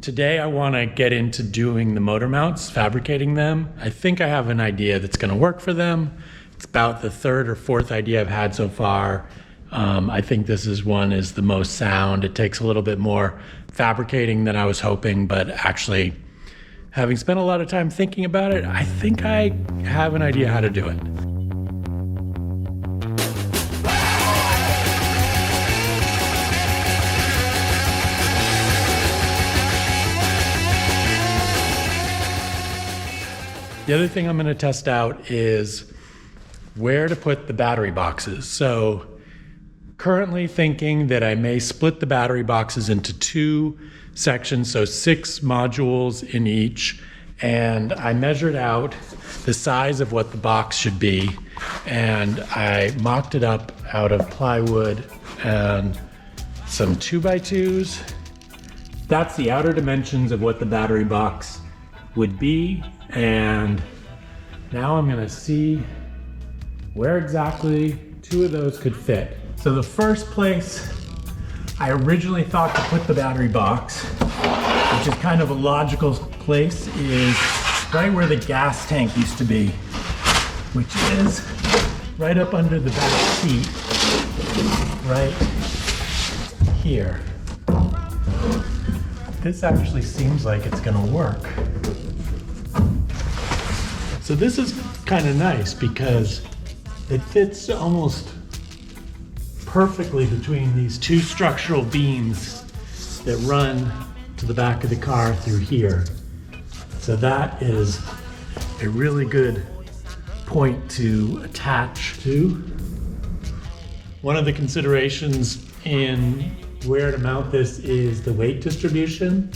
Today I want to get into doing the motor mounts, fabricating them. I think I have an idea that's going to work for them. It's about the third or fourth idea I've had so far. I think this one is the most sound. It takes a little bit more fabricating than I was hoping, but actually, having spent a lot of time thinking about it, I think I have an idea how to do it. The other thing I'm going to test out is where to put the battery boxes. So currently thinking that I may split the battery boxes into two sections, so 6 modules in each. And I measured out the size of what the box should be, and I mocked it up out of plywood and some 2x2s. That's the outer dimensions of what the battery box would be. And now I'm gonna see where exactly 2 of those could fit. So the first place I originally thought to put the battery box, which is kind of a logical place, is right where the gas tank used to be, which is right up under the back seat, right here. This actually seems like it's gonna work. So this is kind of nice because it fits almost perfectly between these 2 structural beams that run to the back of the car through here. So that is a really good point to attach to. One of the considerations in where to mount this is the weight distribution.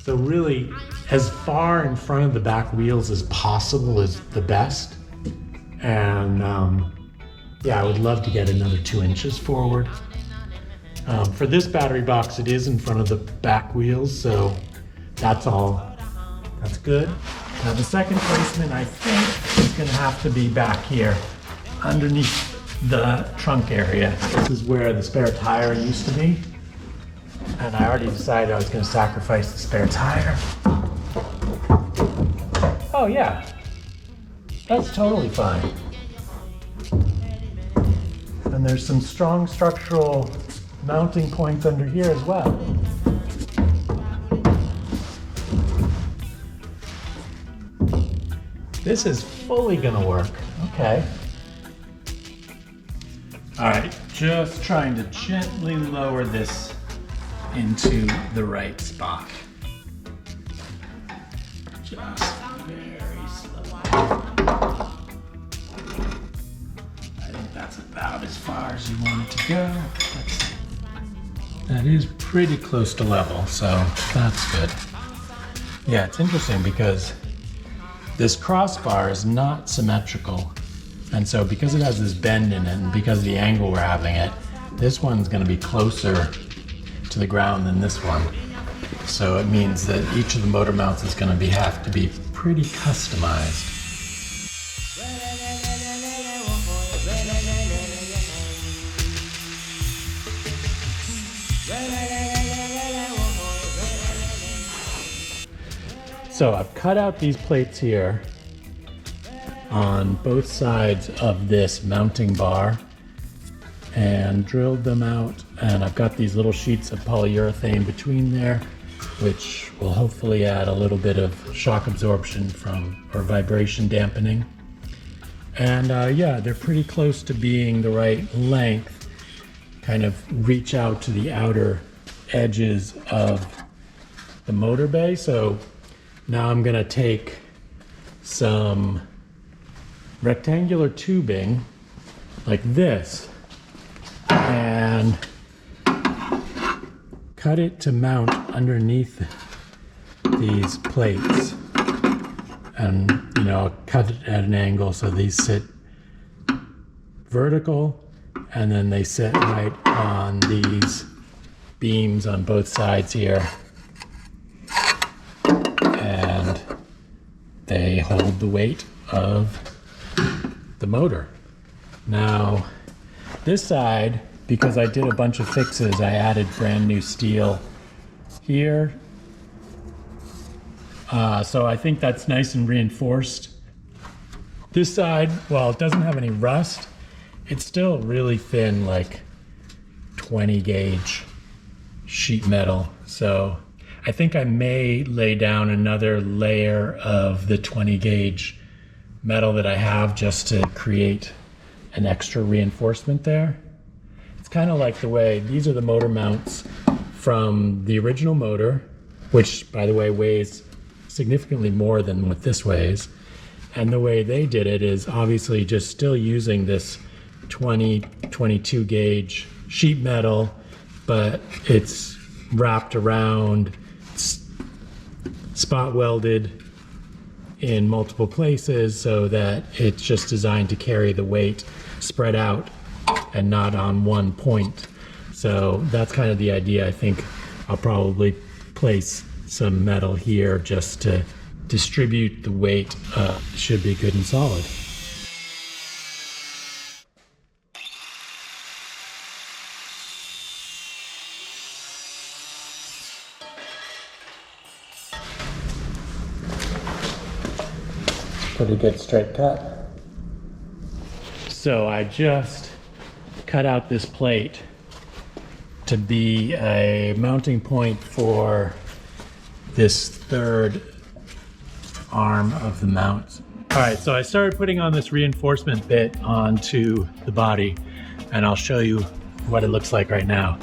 So really, as far in front of the back wheels as possible is the best. And yeah, I would love to get another 2 inches forward. For this battery box, it is in front of the back wheels, so that's good. Now the second placement, I think, is gonna have to be back here, underneath the trunk area. This is where the spare tire used to be. And I already decided I was gonna sacrifice the spare tire. Oh yeah, that's totally fine. And there's some strong structural mounting points under here as well. This is fully gonna work, okay. All right, just trying to gently lower this into the right spot. Just very slow. I think that's about as far as you want it to go. Let's see. That is pretty close to level, so that's good. Yeah, it's interesting because this crossbar is not symmetrical. And so because it has this bend in it and because of the angle we're having it, this one's gonna be closer to the ground than this one. So it means that each of the motor mounts is gonna have to be pretty customized. So I've cut out these plates here on both sides of this mounting bar and drilled them out, and I've got these little sheets of polyurethane between there, which will hopefully add a little bit of shock absorption or vibration dampening. And yeah, they're pretty close to being the right length, kind of reach out to the outer edges of the motor bay. So now I'm gonna take some rectangular tubing like this and cut it to mount underneath these plates. And I'll cut it at an angle so these sit vertical, and then they sit right on these beams on both sides here. And they hold the weight of the motor. Now, this side, because I did a bunch of fixes, I added brand new steel here So I think that's nice and reinforced. This side, while it doesn't have any rust, it's still really thin, like 20 gauge sheet metal. So I think I may lay down another layer of the 20 gauge metal that I have just to create an extra reinforcement there. It's kind of like the way, these are the motor mounts from the original motor, which by the way weighs significantly more than what this weighs. And the way they did it is obviously just still using this 22 gauge sheet metal, but it's wrapped around, spot welded in multiple places so that it's just designed to carry the weight spread out and not on one point. So that's kind of the idea. I think I'll probably place some metal here just to distribute the weight. Should be good and solid. Pretty good straight cut. So I just cut out this plate to be a mounting point for this third arm of the mount. All right, so I started putting on this reinforcement bit onto the body, and I'll show you what it looks like right now.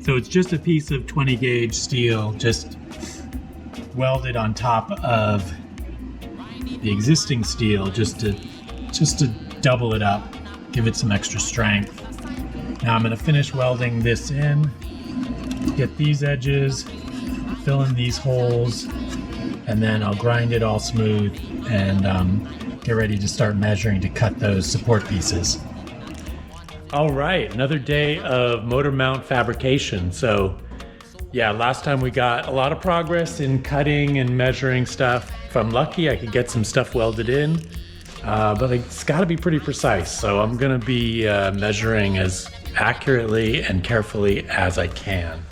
So it's just a piece of 20 gauge steel, just welded on top of the existing steel, just to double it up, give it some extra strength. Now I'm going to finish welding this in, get these edges, fill in these holes, and then I'll grind it all smooth and get ready to start measuring to cut those support pieces. All right, another day of motor mount fabrication. So yeah, last time we got a lot of progress in cutting and measuring stuff. If I'm lucky, I could get some stuff welded in, but it's gotta be pretty precise. So I'm gonna be measuring as accurately and carefully as I can.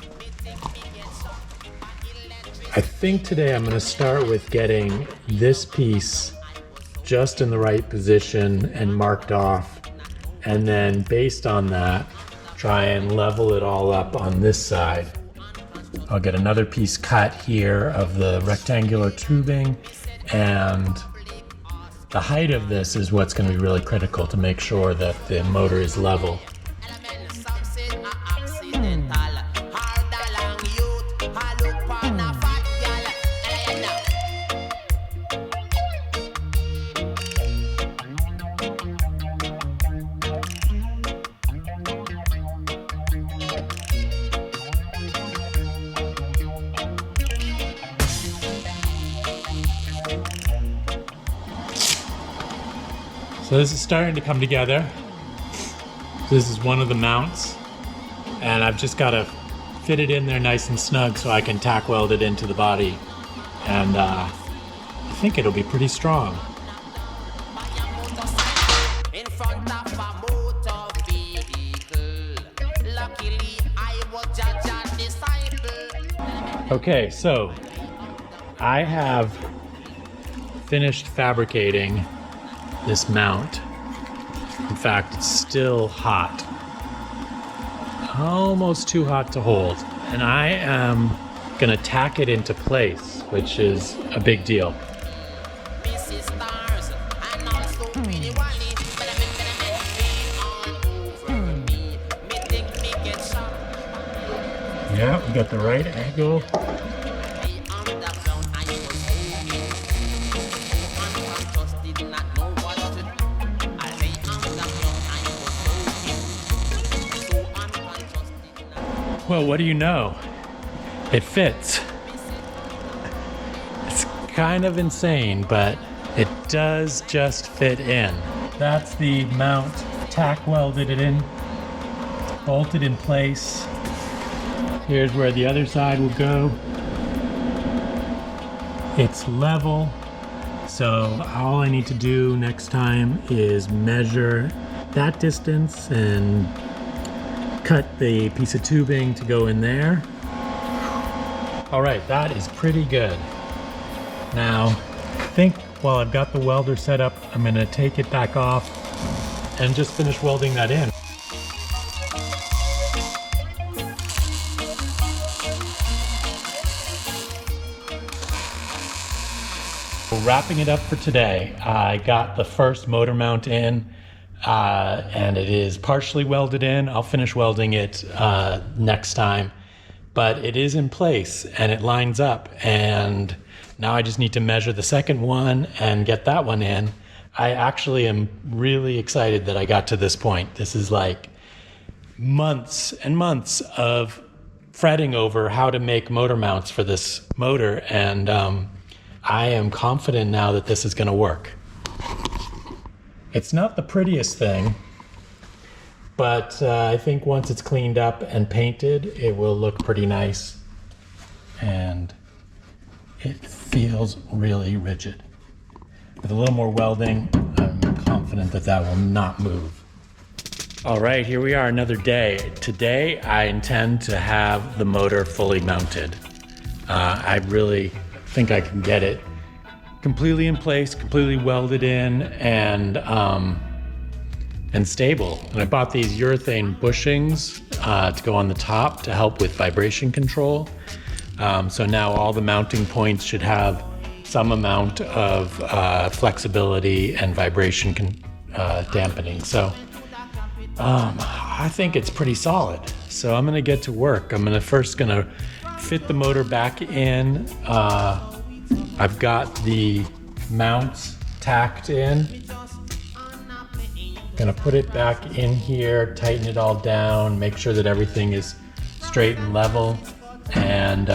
I think today I'm gonna start with getting this piece just in the right position and marked off. And then based on that, try and level it all up on this side. I'll get another piece cut here of the rectangular tubing, and the height of this is what's going to be really critical to make sure that the motor is level. So this is starting to come together. This is one of the mounts, and I've just got to fit it in there nice and snug so I can tack weld it into the body, and I think it'll be pretty strong. Okay, so I have finished fabricating this mount. In fact, it's still hot. Almost too hot to hold. And I am gonna tack it into place, which is a big deal. Yeah, we got the right angle. Well, what do you know? It fits. It's kind of insane, but it does just fit in. That's the mount, tack welded it in, bolted in place. Here's where the other side will go. It's level, so all I need to do next time is measure that distance and cut the piece of tubing to go in there. All right, that is pretty good. Now, I think while I've got the welder set up, I'm gonna take it back off and just finish welding that in. Wrapping it up for today, I got the first motor mount in, and it is partially welded in. I'll finish welding it next time, but it is in place and it lines up, and now I just need to measure the second one and get that one in. I actually am really excited that I got to this point. This is like months and months of fretting over how to make motor mounts for this motor, and I am confident now that this is going to work. It's not the prettiest thing, but I think once it's cleaned up and painted, it will look pretty nice. And it feels really rigid. With a little more welding, I'm confident that that will not move. All right, here we are, another day. Today, I intend to have the motor fully mounted. I really think I can get it completely in place, completely welded in, and stable. And I bought these urethane bushings to go on the top to help with vibration control. So now all the mounting points should have some amount of flexibility and vibration dampening. So I think it's pretty solid. So I'm gonna get to work. I'm first gonna fit the motor back in. I've got the mounts tacked in. Gonna put it back in here, tighten it all down, make sure that everything is straight and level, and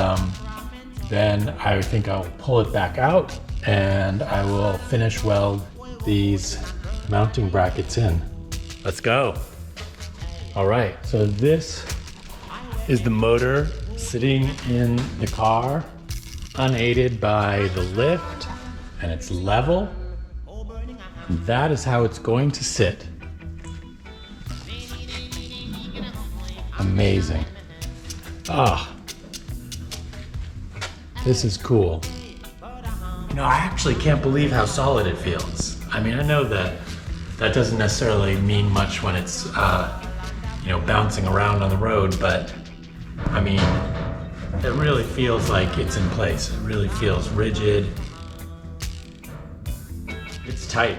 then I think I'll pull it back out and I will finish weld these mounting brackets in. Let's go. All right, so this is the motor sitting in the car, unaided by the lift, and it's level. That is how it's going to sit. Amazing. Ah, this is cool. You know, I actually can't believe how solid it feels. I mean, I know that doesn't necessarily mean much when it's, bouncing around on the road, but I mean, it really feels like it's in place. It really feels rigid. It's tight.